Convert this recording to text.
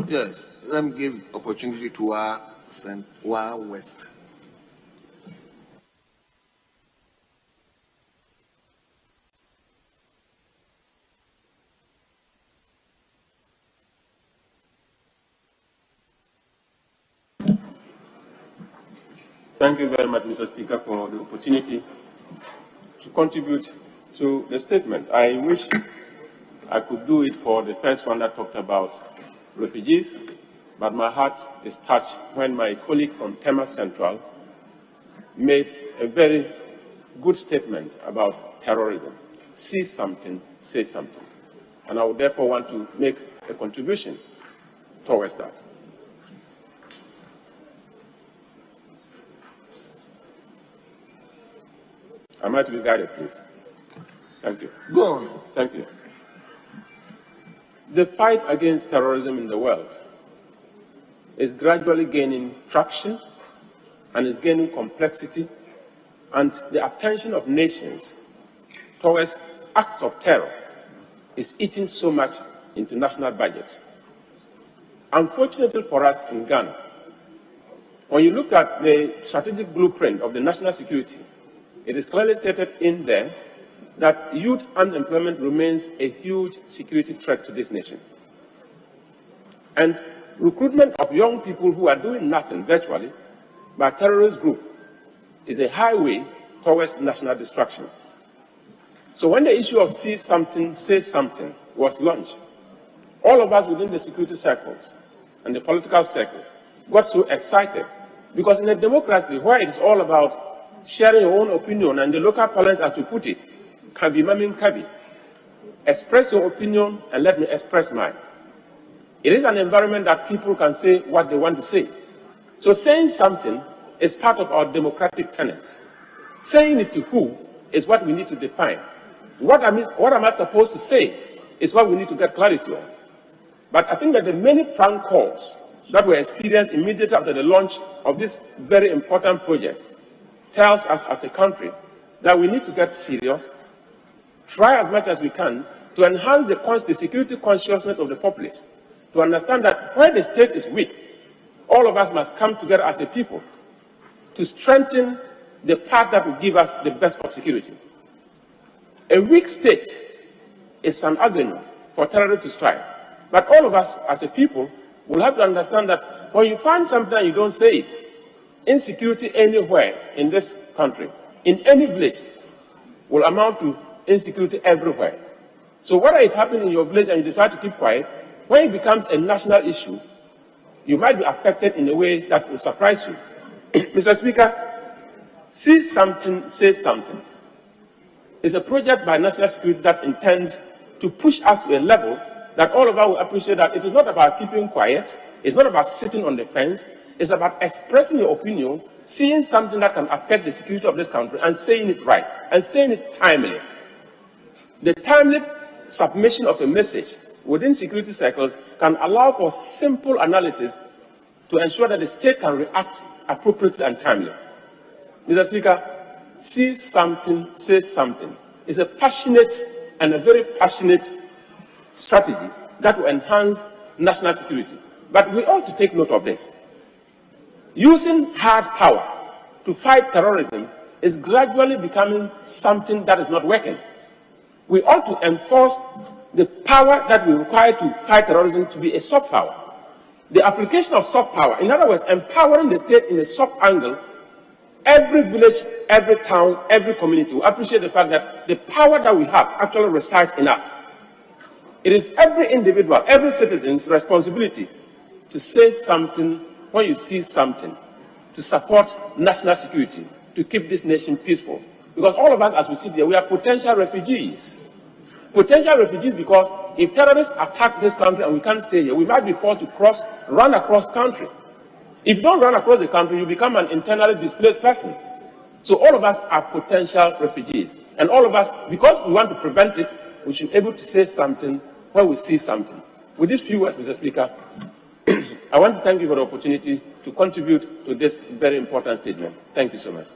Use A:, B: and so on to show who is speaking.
A: Yes, let me give opportunity to our West.
B: Thank you very much, Mr. Speaker, for the opportunity to contribute to the statement. I wish I could do it for the first one that talked about refugees, but my heart is touched when my colleague from Tema Central made a very good statement about terrorism. See something, say something. And I would therefore want to make a contribution towards that. Am I to be guided, please? Thank you.
A: Go on.
B: Thank you. The fight against terrorism in the world is gradually gaining traction and is gaining complexity, and the attention of nations towards acts of terror is eating so much into national budgets. Unfortunately for us in Ghana, when you look at the strategic blueprint of the national security, it is clearly stated in there that youth unemployment remains a huge security threat to this nation. And recruitment of young people who are doing nothing virtually by terrorist group is a highway towards national destruction. So when the issue of see something, say something was launched, all of us within the security circles and the political circles got so excited, because in a democracy where it is all about sharing your own opinion, and the local parlance, as we put it, kabi mamin kabi. Express your opinion and let me express mine. It is an environment that people can say what they want to say. So saying something is part of our democratic tenets. Saying it to who is what we need to define. What am I supposed to say is what we need to get clarity on. But I think that the many prank calls that were experienced immediately after the launch of this very important project tells us as a country that we need to get serious, try as much as we can to enhance the security consciousness of the populace, to understand that where the state is weak, all of us must come together as a people to strengthen the part that will give us the best of security. A weak state is an avenue for terrorists to strike. But all of us as a people will have to understand that when you find something and you don't say it, insecurity anywhere in this country, in any village, will amount to insecurity everywhere. So whether it happens in your village and you decide to keep quiet, when it becomes a national issue, you might be affected in a way that will surprise you. Mr. Speaker, see something, say something is a project by national security that intends to push us to a level that all of us will appreciate that it is not about keeping quiet, it's not about sitting on the fence, it's about expressing your opinion, seeing something that can affect the security of this country and saying it right, and saying it timely. The timely submission of a message within security circles can allow for simple analysis to ensure that the state can react appropriately and timely. Mr. Speaker, see something, say something is a passionate and a very passionate strategy that will enhance national security. But we ought to take note of this. Using hard power to fight terrorism is gradually becoming something that is not working. We ought to enforce the power that we require to fight terrorism to be a soft power. The application of soft power, in other words, empowering the state in a soft angle, every village, every town, every community will appreciate the fact that the power that we have actually resides in us. It is every individual, every citizen's responsibility to say something when you see something, to support national security, to keep this nation peaceful. Because all of us, as we sit here, we are potential refugees. Potential refugees because if terrorists attack this country and we can't stay here, we might be forced to run across country. If you don't run across the country, you become an internally displaced person. So all of us are potential refugees. And all of us, because we want to prevent it, we should be able to say something when we see something. With these few words, Mr. Speaker, I want to thank you for the opportunity to contribute to this very important statement. Thank you so much.